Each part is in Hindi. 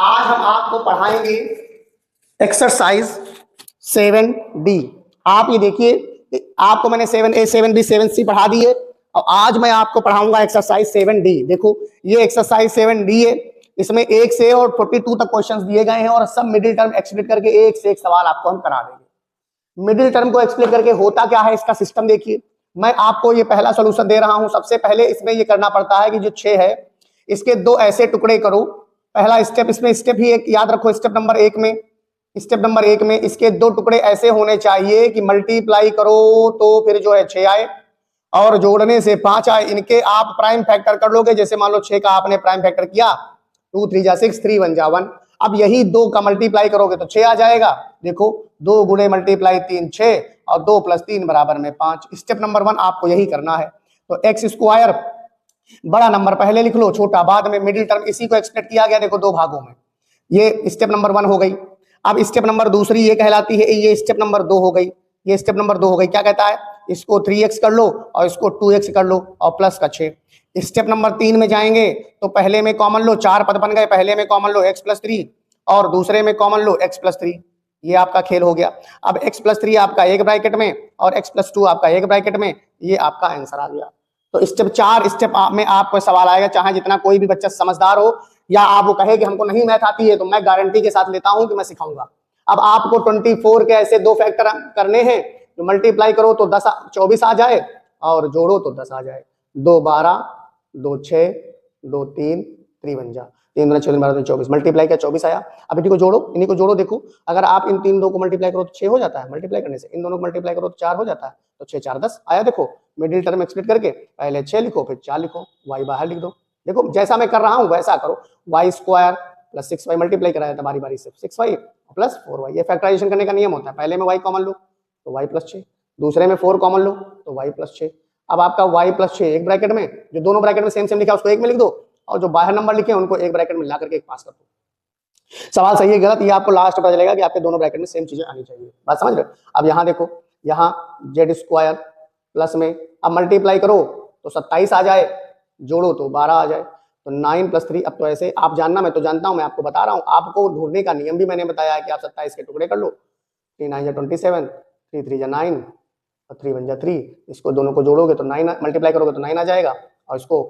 आज हम आपको पढ़ाएंगे एक्सरसाइज 7D। आप ये देखिए, आपको मैंने 7A 7B 7C पढ़ा दी है और आज मैं आपको पढ़ाऊंगा एक्सरसाइज 7D। देखो ये एक्सरसाइज 7D है, इसमें 1 से और 42 तक क्वेश्चंस दिए गए हैं और सब मिडिल टर्म एक्सप्लेन करके एक से एक सवाल आपको हम करा देंगे। मिडिल टर्म को एक्सप्लेन करके होता क्या है इसका सिस्टम देखिए। मैं आपको ये पहला सोल्यूशन दे रहा हूं। सबसे पहले इसमें ये करना पड़ता है कि जो 6 है इसके 2 ऐसे टुकड़े करो। पहला स्टेप, इसमें स्टेप ही एक याद रखो। स्टेप नंबर 1 में इसके 2 टुकड़े ऐसे होने चाहिए कि मल्टीप्लाई करो तो फिर जो है 6 आए और जोड़ने से 5 आए। इनके आप प्राइम फैक्टर कर लोगे। जैसे मान लो 6 का आपने प्राइम फैक्टर किया, 2 3 जा 6, 3 1 जा 1। अब यही 2 का मल्टीप्लाई करोगे तो 6 आ जाएगा। देखो 2 गुणे मल्टीप्लाई 3 6 और 2 + 3 बराबर में 5। स्टेप नंबर 1 आपको यही करना है। तो एक्स स्क्वायर बड़ा नंबर पहले लिख लो, छोटा बाद में। मिडिल टर्म इसी को एक्सपेक्ट किया गया, देखो 2 भागों में। ये स्टेप नंबर 1 हो गई। अब स्टेप नंबर दूसरी ये कहलाती है, ये स्टेप नंबर 2 हो गई। ये स्टेप नंबर 2 हो गई। क्या कहता है, इसको 3x कर लो और इसको 2x कर लो और प्लस का 6। स्टेप नंबर 3 में जाएंगे तो पहले में कॉमन लो, 4 पद बन गए। पहले में कॉमन लो x + 3 और दूसरे में कॉमन लो x + 3। ये आपका खेल हो गया। अब x + 3 आपका एक ब्रैकेट में और x + 2 आपका एक ब्रैकेट में। ये आपका आंसर आ गया। तो स्टेप 4 स्टेप में आपको सवाल आएगा, चाहे जितना कोई भी बच्चा समझदार हो या आप वो कहे कि हमको नहीं मैथ आती है, तो मैं गारंटी के साथ लेता हूं कि मैं सिखाऊंगा। अब आपको 24 के ऐसे 2 फैक्टर करने हैं जो मल्टीप्लाई करो तो 10 24 आ जाए और जोड़ो तो 10 आ जाए। 2 12 2 6 2 3 3 बन जा 3 गुना 6 12 24। मल्टीप्लाई किया 24 आया। अब इन्हीं को जोड़ो, इन्हीं को जोड़ो। देखो अगर आप इन 3 2 को मल्टीप्लाई करो तो 6 हो जाता है मल्टीप्लाई करने से। इन दोनों को मल्टीप्लाई करो तो 4 हो जाता है। तो 6 4 10 आया। देखो मिडिल टर्म एक्सप्लिट करके पहले 6 लिखो फिर 4 लिखो, y बाहर लिख दो। देखो जैसा मैं कर रहा हूं वैसा करो। y² + 6y मल्टीप्लाई कराया था बारी बारी से, 6y + 4y। ये फैक्टराइजेशन करने का नियम होता है। पहले में y कॉमन लो तो y + 6, दूसरे में 4 कॉमन लो तो y + 6। अब आपका y + 6 एक ब्रैकेट में, जो दोनों ब्रैकेट में सेम सेम लिखा है उसको एक में लिख दो और जो बाहर नंबर लिखे उनको एक ब्रैकेट में ला करके एक पास कर दो। सवाल सही है गलत ये आपको लास्ट पता चलेगा कि आपके दोनों ब्रैकेट में सेम चीजें आनी चाहिए। बात समझ रहे हो। अब यहाँ देखो, यहाँ z² प्लस में अब मल्टीप्लाई करो तो 27 आ जाए, जोड़ो तो 12 आ जाए। तो 9 + 3। अब तो ऐसे आप जानना, मैं तो जानता हूं, मैं आपको बता रहा हूं। आपको ढूंढने का नियम भी मैंने बताया है कि आप 27 के टुकड़े कर लो। 3 9 जा 27, 3 3 जा 9 और 3 1 जा 3। इसको दोनों को जोड़ोगे तो 9 मल्टीप्लाई करोगे तो 9 आ जाएगा और इसको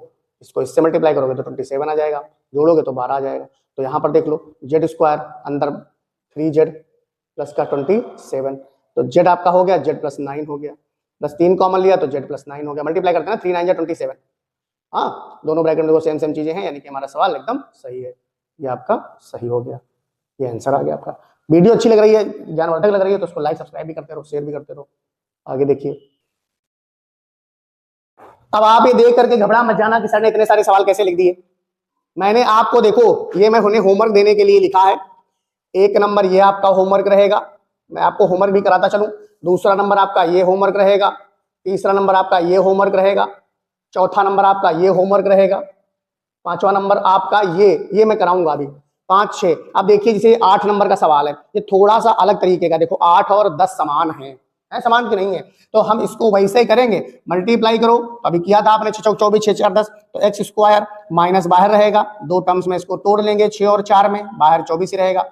इससे मल्टीप्लाई करोगे तो 27 आ जाएगा, जोड़ोगे तो 12 आ जाएगा। तो यहाँ पर देख लो z² अंदर 3z प्लस का 27। तो z आपका हो गया, z + 9 हो गया। प्लस 3 कॉमन लिया तो z + 9 हो गया। मल्टीप्लाई करते हैं ना, 3 9 जा 27। हाँ दोनों ब्रैकेट में देखो सेम सेम चीजें हैं, यानी कि हमारा सवाल एकदम सही है। ये आपका सही हो गया, ये आंसर आ गया आपका। वीडियो अच्छी लग रही है, ज्ञानवर्धक लग रही है तो उसको लाइक सब्सक्राइब भी करते रहो, शेयर भी करते रहो। आगे देखिए। अब आप ये देख करके घबरा मत जाना कि सर ने इतने सारे सवाल कैसे लिख दिए। मैंने आपको देखो, ये मैं उन्हें होमवर्क देने के लिए लिखा है। 1 नंबर ये आपका होमवर्क रहेगा, मैं आपको होमवर्क भी कराता चलूं। दूसरा नंबर आपका ये होमवर्क रहेगा, तीसरा नंबर आपका ये होमवर्क रहेगा, चौथा नंबर आपका ये होमवर्क रहेगा, पांचवा नंबर आपका ये मैं कराऊंगा अभी 5 6। अब देखिए जैसे 8 नंबर का सवाल है, ये थोड़ा सा अलग तरीके का। देखो 8 और 10 समान है समान की नहीं है, तो हम इसको वैसे ही करेंगे। मल्टीप्लाई करो, अभी किया था आपने 6 चौक 24 6 4 10। तो x² माइनस बाहर रहेगा, 2 टर्म्स में इसको तोड़ लेंगे। 6 और 4 में बाहर 24 ही रहेगा,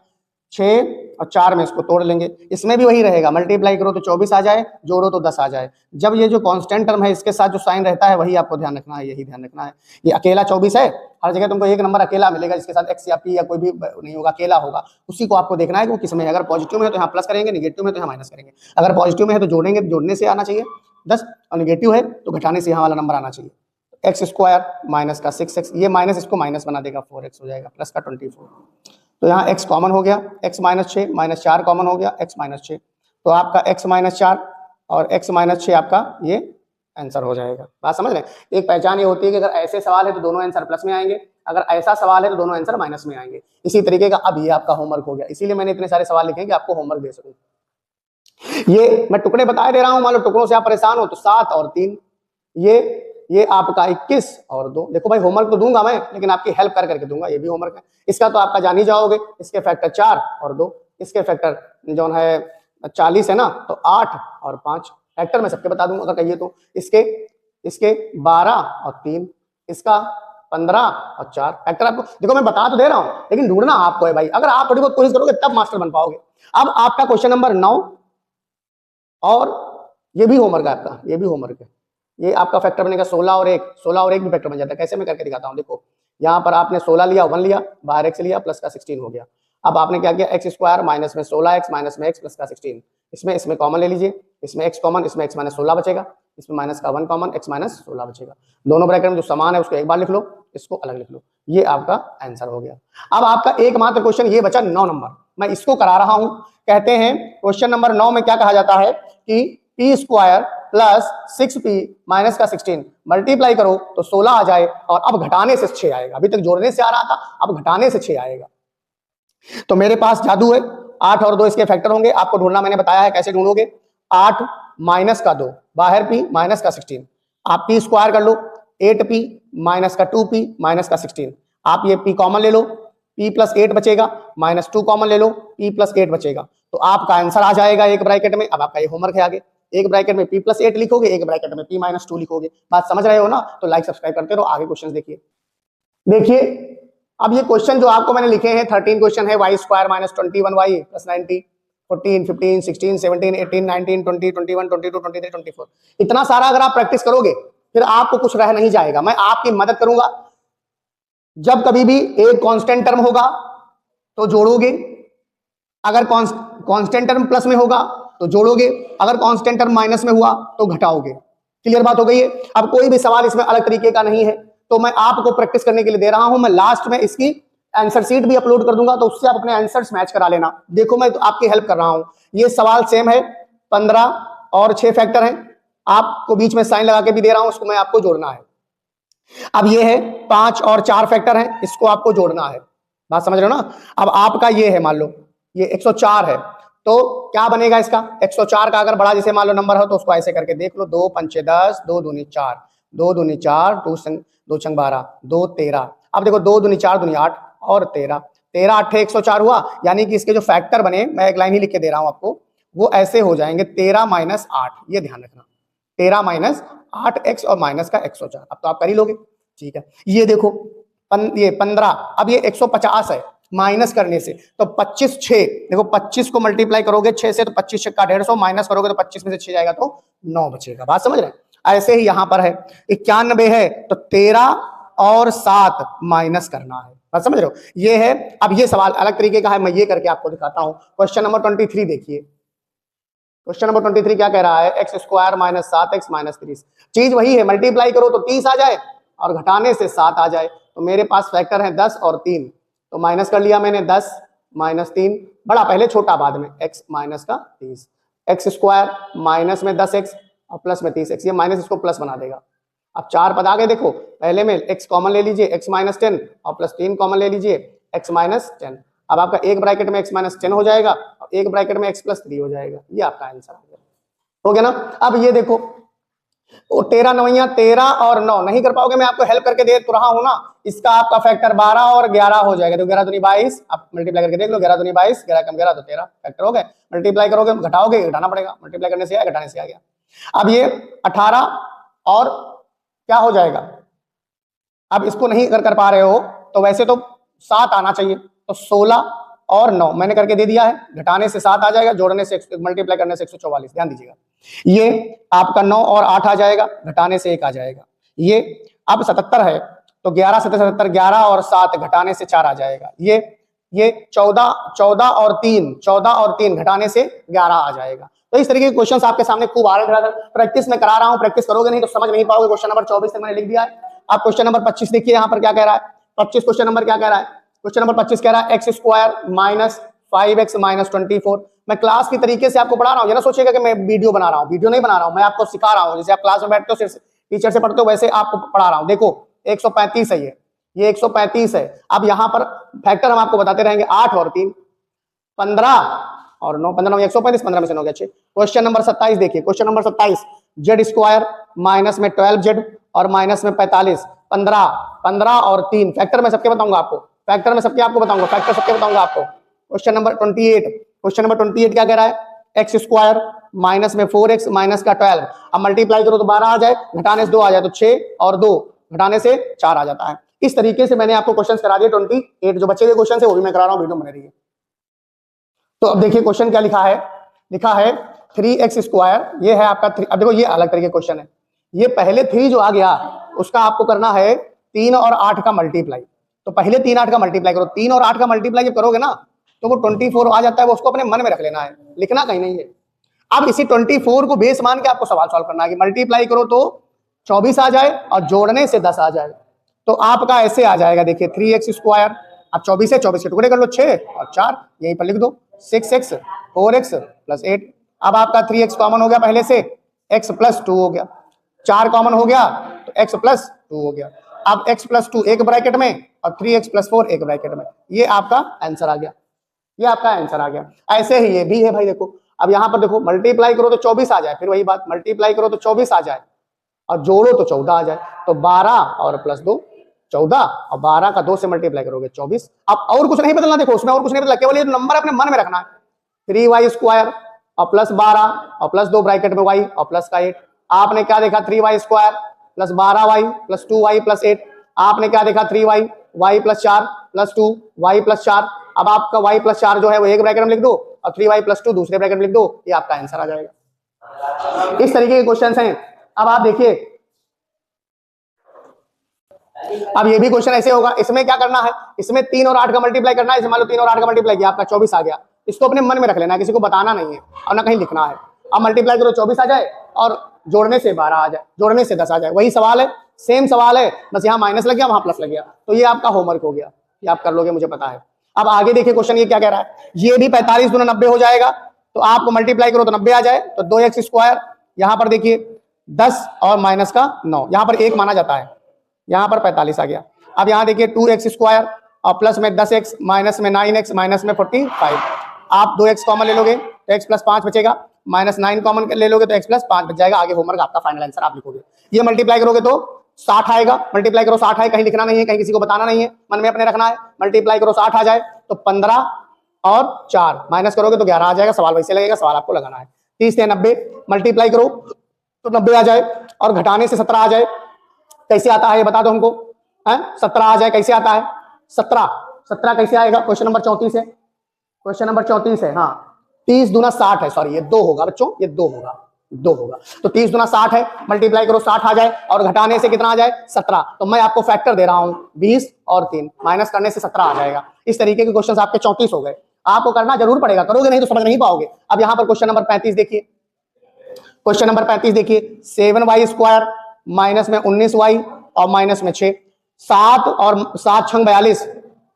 6 और 4 में इसको तोड़ लेंगे। इसमें भी वही रहेगा, मल्टीप्लाई करो तो 24 आ जाए, जोड़ो तो 10 आ जाए। जब ये जो कांस्टेंट टर्म है इसके साथ जो साइन रहता है वही आपको ध्यान रखना है, यही ध्यान रखना है। ये अकेला 24 है, हर जगह तुमको एक नंबर अकेला मिलेगा जिसके साथ x या p या कोई भी नहीं होगा, अकेला होगा। उसी को आपको देखना है कि वो किस में है। अगर पॉजिटिव में है तो यहाँ प्लस करेंगे, निगेटिव में तो यहाँ माइनस करेंगे। अगर पॉजिटिव में है तो जोड़ेंगे, जोड़ने से आना चाहिए 10, और निगेटिव है तो घटाने से यहाँ वाला नंबर आना चाहिए। x² माइनस का 6x, ये माइनस इसको माइनस बना देगा, 4x हो जाएगा, प्लस का 24। तो यहाँ x कॉमन हो गया, x - 6 -4 कॉमन हो गया, x - 6। तो आपका x - 4 और x - 6 आपका ये आंसर हो जाएगा। बात समझ रहे हैं। एक पहचान ये होती है कि अगर ऐसे सवाल है तो दोनों आंसर प्लस में आएंगे, अगर ऐसा सवाल है तो दोनों आंसर माइनस में आएंगे। इसी तरीके का अब ये आपका होमवर्क हो गया। इसीलिए मैंने इतने सारे सवाल लिखे कि आपको होमवर्क दे सकूं। ये मैं टुकड़े बता दे रहा हूं, मान लो टुकड़ों से आप परेशान हो तो 7 और 3, ये आपका 21 और 2। देखो भाई होमवर्क तो दूंगा मैं, लेकिन आपकी हेल्प कर करके दूंगा। ये भी होमवर्क है, इसका तो आपका जान ही जाओगे। इसके फैक्टर 4 और 2, इसके फैक्टर जो है 40 है ना, तो 8 और 5 फैक्टर मैं सबके बता दूंगा अगर कहिए तो। इसके 12 और 3, इसका 15 और 4 फैक्टर आपको देखो मैं बता तो दे रहा हूं, लेकिन ढूंढना आपको है भाई। अगर आप थोड़ी बहुत कोशिश करोगे तब मास्टर बन पाओगे। अब आपका क्वेश्चन नंबर 9 और ये भी होमवर्क है आपका, ये भी होमवर्क है। ये आपका फैक्टर बनेगा 16 और 1, 16 और 1 भी फैक्टर बन जाता है। कैसे मैं करके दिखाता हूं, देखो यहाँ पर आपने 16 लिया, 1 लिया, बाहर x लिया, प्लस का 16 हो गया। अब आपने क्या किया, एक्स स्क्वायर माइनस में 16x माइनस में x प्लस का 16, इसमें कॉमन ले लीजिए, इसमें x कॉमन, इसमें x माइनस 16 बचेगा, इसमें माइनस का 1 कॉमन, x माइनस 16 बचेगा। दोनों ब्रैकेट में जो समान है उसको एक बार लिख लो, इसको अलग लिख लो, ये आपका आंसर हो गया। अब आपका एकमात्र क्वेश्चन ये बचा 9 नंबर, मैं इसको करा रहा हूं। कहते हैं क्वेश्चन नंबर 9 में क्या कहा जाता है कि P square plus 6p minus का 16 मल्टीप्लाई करो तो 16 आ जाए, और अब घटाने से 6 आएगा। अभी तक जोड़ने से आ रहा था, अब घटाने से 6 आएगा। तो मेरे पास जादू है, 8 और 2 इसके फैक्टर होंगे। आपको ढूंढना मैंने बताया है कैसे ढूंढोगे। 8 माइनस का 2, बाहर p माइनस का 16, आप p स्क्वायर कर लो, 8p माइनस का 2p माइनस का 16, आप ये p कॉमन ले लो, p प्लस 8 बचेगा, माइनस 2 कॉमन ले लो, p प्लस 8 बचेगा, तो आपका आंसर आ जाएगा एक ब्रैकेट में। अब आपका ये होमवर्क है आगे, एक ब्रैकेट में p प्लस 8 लिखोगे, एक ब्रैकेट में p माइनस 2 लिखोगे। बात समझ रहे हो ना? तो लाइक सब्सक्राइब करते रहो, आगे क्वेश्चन देखिए। देखिए अब ये क्वेश्चन जो आपको मैंने लिखे हैं 13 क्वेश्चन है, Y square minus 21y plus 90, 14, 15, 16, 17, 18, 19, 20, 21, 22, 23, 24। इतना सारा अगर आप प्रैक्टिस करोगे फिर आपको कुछ रह नहीं जाएगा। मैं आपकी मदद करूंगा। जब कभी भी एक कांस्टेंट टर्म होगा तो जोड़ोगे, अगर कांस्टेंट टर्म प्लस में होगा तो जोड़ोगे, अगर कांस्टेंट टर्म माइनस में हुआ तो घटाओगे। क्लियर बात हो गई है? अब कोई भी सवाल इसमें अलग तरीके का नहीं है, तो मैं आपको प्रैक्टिस करने के लिए दे रहा हूं। मैं लास्ट में इसकी आंसर शीट भी अपलोड कर दूंगा, तो उससे आप अपने आंसर्स मैच करा लेना। देखो मैं तो आपकी हेल्प कर रहा हूं। ये सवाल सेम है, 15 और 6 फैक्टर हैं, आपको बीच में साइन लगा के भी दे रहा हूं, उसको मैं आपको जोड़ना है। अब ये है 5 और 4 फैक्टर हैं, इसको आपको जोड़ना है। बात समझ रहे हो ना? अब आपका ये है, मान लो ये 104 है, तो क्या बनेगा इसका 104 का अगर बड़ा जैसे मान लो नंबर हो तो उसको ऐसे करके देख लो, 2 पंचे 10, 2 दूनी 4, 2 दूनी 4, 2 छंग 12, 2 13। अब देखो 2 दूनी 4 दूनी 8 और 13, 13 8 104 हुआ। यानी कि इसके जो फैक्टर बने, मैं एक लाइन ही लिख के दे रहा हूं आपको, वो ऐसे हो जाएंगे 13 माइनस 8, ये ध्यान रखना, 13 माइनस 8x और माइनस का 104। अब तो आप कर ही लोगे, ठीक है। ये देखो ये 15, अब ये 150 है, माइनस करने से तो 25 6, देखो 25 को मल्टीप्लाई करोगे 6 से तो 25 का 150, माइनस करोगे तो 25 में से 6 जाएगा तो 9 बचेगा। बात समझ रहे हैं? ऐसे ही यहां पर है 91 है, तो 13 और 7 माइनस करना है। बात समझ रहे हो? ये है। अब ये सवाल अलग तरीके का है, मैं ये करके आपको दिखाता हूं। क्वेश्चन नंबर 23 देखिए। क्वेश्चन नंबर 23 क्या कह रहा है, x square minus 7x minus 30। चीज वही है, मल्टीप्लाई करो तो 30 आ जाए और घटाने से 7 आ जाए। तो मेरे पास फैक्टर है 10 और 3, तो माइनस कर लिया मैंने 10 माइनस 3, बड़ा पहले छोटा बाद में, x माइनस का 30, एक्स स्क्वायर माइनस में 10x और प्लस में 30x, ये माइनस इसको प्लस बना देगा। अब 4 पद आ गए, देखो पहले में x कॉमन ले लीजिए, x माइनस 10 और प्लस 3 कॉमन ले लीजिए, x माइनस 10। अब आपका एक ब्रैकेट में x माइनस 10 हो जाएगा और एक ब्रैकेट में x प्लस 3 हो जाएगा। ये आपका आंसर हो गया ना? अब ये देखो 13 9 13 और 9 नहीं कर पाओगे, मैं आपको हेल्प करके दे तो रहा हूं ना। इसका आपका फैक्टर 12 और 11 हो जाएगा, तो 11 दूनी 22, आप मल्टीप्लाई करके देख लो, 11 दूनी 22, 11 कम 11 तो 13 फैक्टर हो गए। मल्टीप्लाई करोगे घटाओगे, घटाना पड़ेगा, मल्टीप्लाई करने से आया, घटाने से आ गया। अब ये 18 और क्या हो जाएगा, अब इसको नहीं अगर कर पा रहे हो तो वैसे तो 7 आना चाहिए, तो 16 और 9 मैंने करके दे दिया है, घटाने से 7 आ जाएगा, जोड़ने से मल्टीप्लाई करने से 144। ध्यान दीजिएगा, ये आपका 9 और 8 आ जाएगा, घटाने से 1 आ जाएगा। ये अब 77 है, तो 11 7 77, 11 और 7 घटाने से 4 आ जाएगा। ये 14 और 3 घटाने से 11 आ जाएगा। तो इस तरीके के क्वेश्चंस आपके सामने खूब आ रहे हैं। प्रैक्टिस में करा रहा हूं, प्रैक्टिस करोगे नहीं तो समझ नहीं पाओगे। क्वेश्चन नंबर 24 तक मैंने लिख दिया है। आप क्वेश्चन नंबर 25 देखिए, यहां पर क्या कह रहा है। 25 क्वेश्चन नंबर क्या कह रहा है, क्वेश्चन नंबर 25 कह रहा है x square minus 5x minus 24। मैं क्लास की तरीके से आपको पढ़ा रहा हूं, ना सोचिएगा कि मैं वीडियो बना रहा हूं, वीडियो नहीं बना रहा हूं, मैं आपको सिखा रहा हूं। जैसे आप क्लास में बैठते हो टीचर से पढ़ते हो, वैसे आपको पढ़ा रहा हूं। देखो 135 है, ये 135 है। अब यहां पर फैक्टर हम आपको बताते रहेंगे, 8 और 3 15 और 9, 15 9 135, 15 में से 9 गया 6। क्वेश्चन नंबर 27 देखिए, question number 27 Z square minus में 12z और माइनस में 45, 15 और 3 फैक्टर में सबके बताऊंगा आपको, फैक्टर में सबके आपको बताऊंगा, फैक्टर सबके बताऊंगा आपको। क्वेश्चन नंबर 28, क्वेश्चन नंबर 28 क्या कह रहा है, एक्स स्क्वायर माइनस में 4x माइनस का 12। अब मल्टीप्लाई करो तो 12 आ जाए, घटाने से 2 आ जाए तो 6 और 2 घटाने से 4 आ जाता है। इस तरीके से मैंने आपको क्वेश्चन करा दिए 28, जो बचे हुए क्वेश्चन है वो भी मैं करा रहा हूँ, वीडियो बने रही है। तो अब देखिए क्वेश्चन क्या लिखा है, लिखा है 3x², ये है आपका अब देखो ये अलग तरीके क्वेश्चन है। ये पहले 3 जो आ गया उसका आपको करना है 3 और 8 का मल्टीप्लाई। तो पहले 3 8 का मल्टीप्लाई करो, 3 और 8 का मल्टीप्लाई जब करोगे ना तो वो 24 आ जाता है, वो उसको अपने मन में रख लेना है, लिखना कहीं नहीं है। अब इसी 24 को बेस मान के आपको सवाल सॉल्व करना है कि मल्टीप्लाई करो तो 24 आ जाए और जोड़ने से 10 आ जाए। तो आपका ऐसे आ जाएगा, देखिए 3x², अब 24 है, 24 के टुकड़े कर लो, 6 और 4 यहीं पर लिख दो, 6x 4x + 8। अब आपका 3x कॉमन हो गया पहले से, x + 2 हो गया, 4 कॉमन हो गया तो x + 2 हो गया। अब x + 2 एक ब्रैकेट में और 3x + 4 एक ब्रैकेट में, ये आपका आंसर आ गया, ये आपका आंसर आ गया। ऐसे ही ये भी है भाई, देखो अब यहाँ पर देखो मल्टीप्लाई करो तो 24 आ जाए, फिर वही बात, मल्टीप्लाई करो तो 24 आ जाए और जोड़ो तो 14 आ जाए। तो 12 और +2 14, और 12 का 2 से मल्टीप्लाई करोगे 24। अब और कुछ नहीं बदलना, देखो उसमें और कुछ नहीं बदलना, केवल ये नंबर अपने मन में रखना है, 3y² और +12 और +2 ब्रैकेट में y और प्लस का 8। आपने क्या देखा, 3y² + 12y + 2y + 8। आपने क्या देखा, 3y y + 4 + 2 y + 4। अब आपका y + 4 जो है वो एक ब्रैकेट में लिख दो और 3y + 2 दूसरे ब्रैकेट में लिख दो, ये आपका आंसर आ जाएगा। इस तरीके के क्वेश्चन हैं। अब आप देखिए, अब ये भी क्वेश्चन ऐसे होगा, इसमें क्या करना है, इसमें 3 और 8 का मल्टीप्लाई करना है। मान लो 3 और 8 का मल्टीप्लाई किया, आपका 24 आ गया। इसको अपने मन में रख लेना है, किसी को बताना नहीं है और ना कहीं लिखना है। अब मल्टीप्लाई करो 24 आ जाए और जोड़ने से 12 आ जाए, जोड़ने से 10 आ जाए, वही सवाल है, सेम सवाल है, बस यहाँ माइनस लग गया वहां प्लस लग गया। तो ये आपका होमवर्क हो गया, ये आप कर लोगे, मुझे पता है। अब आगे देखिए क्वेश्चन ये क्या कह रहा है, ये भी 45 × 90 हो जाएगा। तो आपको मल्टीप्लाई करो तो 90 आ जाए, तो 2x², यहाँ पर देखिए 10 और -9, यहाँ पर 1 माना जाता है, यहाँ पर 45 आ गया। अब यहाँ देखिए 2x² और प्लस में 10x माइनस में 9x माइनस में 45। आप 2x कॉमन ले लोगे तो x + 5 बचेगा, -9 कॉमन ले लोगे तो x + 5 बच जाएगा। आगे होमवर्क आपका, फाइनल आंसर आप लिखोगे। ये मल्टीप्लाई करोगे तो 60 आएगा, मल्टीप्लाई करो 60 है, कहीं लिखना नहीं है, कहीं किसी को बताना नहीं है, मन में अपने रखना है। मल्टीप्लाई करो 60 आ जाए तो 15 और 4 माइनस करोगे तो 11 आ जाएगा, सवाल वैसे लगेगा, सवाल आपको लगाना है। 30 से 90 मल्टीप्लाई करो तो 90 आ जाए और घटाने से 17 आ जाए। कैसे आता है ये बता दो हमको, 17 आ जाए, कैसे आता है 17 कैसे आएगा, क्वेश्चन नंबर 34 है, क्वेश्चन नंबर 34 है। हाँ 30 दूना 60 है, सॉरी ये 2 होगा बच्चों, ये 2 होगा, 2 होगा। तो 30 दूना 60 है, मल्टीप्लाई करो 60 आ जाए और घटाने से कितना आ जाए 17। तो मैं आपको फैक्टर दे रहा हूं 20 और 3 माइनस करने से 17 आ जाएगा। इस तरीके के क्वेश्चन आपके 34 हो गए। आपको करना जरूर पड़ेगा, करोगे नहीं तो समझ नहीं पाओगे। अब यहाँ पर क्वेश्चन नंबर 35 देखिए, क्वेश्चन नंबर 35 देखिए, 7y² माइनस में 19y और माइनस में 6, 7 और 7 × 42,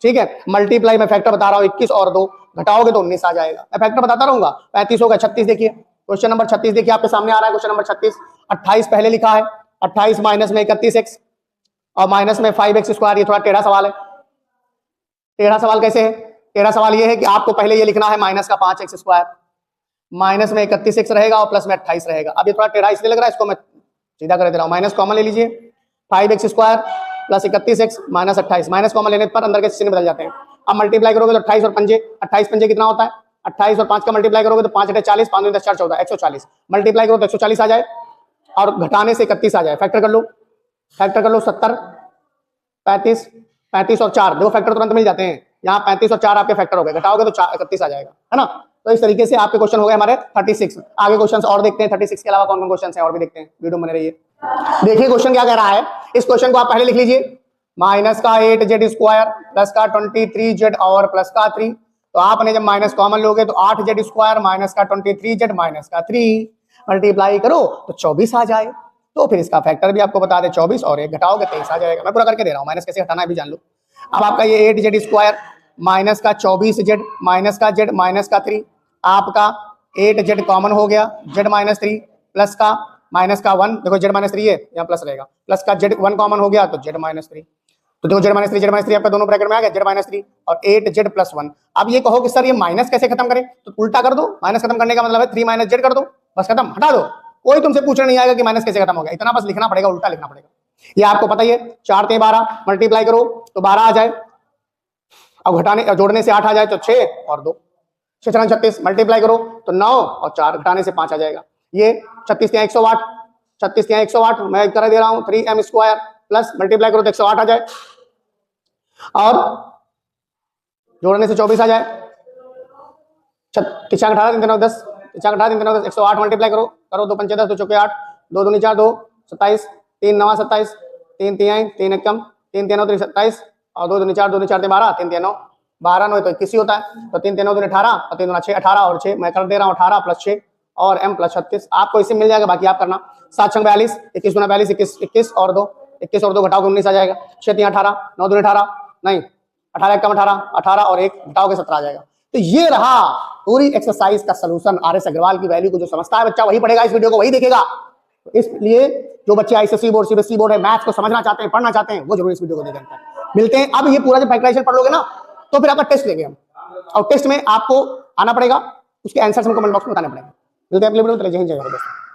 ठीक है। मल्टीप्लाई में फैक्टर बता रहा हूं 21 और 2, घटाओगे तो 19 आ जाएगा। मैं फैक्टर बताता रहूंगा। 35 होगा। 36 देखिए, क्वेश्चन नंबर 36 देखिए, आपके सामने आ रहा है क्वेश्चन नंबर 36। 28 पहले लिखा है, 28 माइनस में 31x और माइनस में 5x²। ये थोड़ा टेढ़ा सवाल है। टेढ़ा सवाल कैसे है, टेढ़ा सवाल ये है कि आपको पहले ये लिखना है माइनस का 5x², माइनस में 31x रहेगा और प्लस में 28 रहेगा। अब ये थोड़ा टेढ़ा इसलिए लग रहा है, इसको मैं सीधा कर दे रहा हूं। माइनस कॉमन ले लीजिए, 5x² + 31x - 28, माइनस कॉमन लेने पर अंदर के चिन्ह बदल जाते हैं। अब मल्टीप्लाई करोगे तो 28 और 5, 28 5 कितना होता है, 28 और 5 का मल्टीप्लाई करोगे तो 5 × 40, 5 × 10 = 14, 140। मल्टीप्लाई करो तो 140 आ जाए और घटाने से 31 आ जाए। फैक्टर कर लो, फैक्टर कर लो, 70 35 35 और 4, दो फैक्टर तुरंत मिल जाते हैं। यहाँ 35 और 4 आपके फैक्टर हो गए, घटाओगे तो 31 आ जाएगा, है ना। तो इस तरीके से आपके क्वेश्चन हो गए हमारे 36। आगे क्वेश्चन और देखते हैं, 36 के अलावा कौन कौन क्वेश्चन है और भी देखते हैं, वीडियो बने रहिए। देखिए क्वेश्चन क्या कह रहा है, इस क्वेश्चन को आप पहले लिख लीजिए, माइनस का 8z² प्लस का 23z और प्लस का 3। तो आपने जब माइनस कॉमन लोगे तो 8z² माइनस का 23z माइनस का 3 मल्टीप्लाई करो तो 24 आ जाए। तो फिर इसका फैक्टर भी आपको बता दे, 24 और 1 घटाओगे 23 आ जाएगा। मैं पूरा करके दे रहा हूँ, माइनस कैसे हटाना है भी जान लो। अब आपका ये 8z² माइनस का 24z माइनस का z माइनस का 3, आपका 8z कॉमन हो गया, z माइनस 3 प्लस का माइनस का 1, देखो z माइनस 3 है, यहाँ प्लस रहेगा, प्लस का z 1 कॉमन हो गया तो z माइनस 3। तो देखो z माइनस 3 आपका दोनों ब्रैकेट में आ गया, z माइनस 3 और 8z प्लस 1। अब ये कहो कि सर ये माइनस कैसे खत्म करें, तो उल्टा कर दो। माइनस खत्म करने का मतलब है 3 - z कर दो, बस खत्म, हटा दो। कोई तुमसे पूछना नहीं आएगा कि माइनस कैसे खत्म हो गया, इतना बस लिखना पड़ेगा, उल्टा लिखना पड़ेगा। ये आपको पता ही है। 4 × 12 मल्टीप्लाई करो तो 12 आ जाए, अब घटाने जोड़ने से 8 आ जाए तो 6 और 2, 6 × 36 मल्टीप्लाई करो तो 9 और 4 घटाने से 5 आ जाएगा। ये 36 × 108, 36 × 108 मैं कर दे रहा हूँ 3m² प्लस मल्टीप्लाई करो तो 108 आ जाए, और जोड़ने से 24 आ जाए, 3 18 3 9 10, 3 18 3 9 10, 108 मल्टीप्लाई करो, 2 पंचे 10, 2 चौके 8, 2 दूनी 4, 2 27, 3 9 27, 3 3 3 1 3 3 9 3 27 और 2 दूनी 4, 2 दूनी 4 12, 3 3 9 12 9 तो 21 होता है, तो 3 3 9 18 और 3 2 6 18 और 6 मैं कर दे रहा हूँ 18 प्लस 6 और m प्लस 36 आपको इससे मिल जाएगा, बाकी आप करना। 7 6 42, 21 गुना 42 21 और 2 21 और 2 घटाओ 19 आ जाएगा, 6 3 18 9 2 18 नहीं 18 1 18 18 और 1 घटाओगे 17 आ जाएगा। तो ये रहा पूरी एक्सरसाइज का सलूशन। आर.एस. अग्रवाल की वैल्यू को जो समझता है बच्चा वही पढ़ेगा, इस वीडियो को वही देखेगा। तो इसलिए जो बच्चे आईसीएसई बोर्ड सीबीएसई बोर्ड है मैथ्स को समझना चाहते हैं पढ़ना चाहते हैं वो जरूर इस वीडियो को देखें। मिलते हैं अब ये पूरा जब फैक्टराइजेशन पढ़ लोगे ना तो फिर आपका टेस्ट लेंगे हम, और टेस्ट में आपको आना पड़ेगा, उसके आंसर्स हमको कमेंट बॉक्स में बताने पड़ेंगे। मिलते हैं अगले वीडियो में, जय हिंद जय भारत दोस्तों।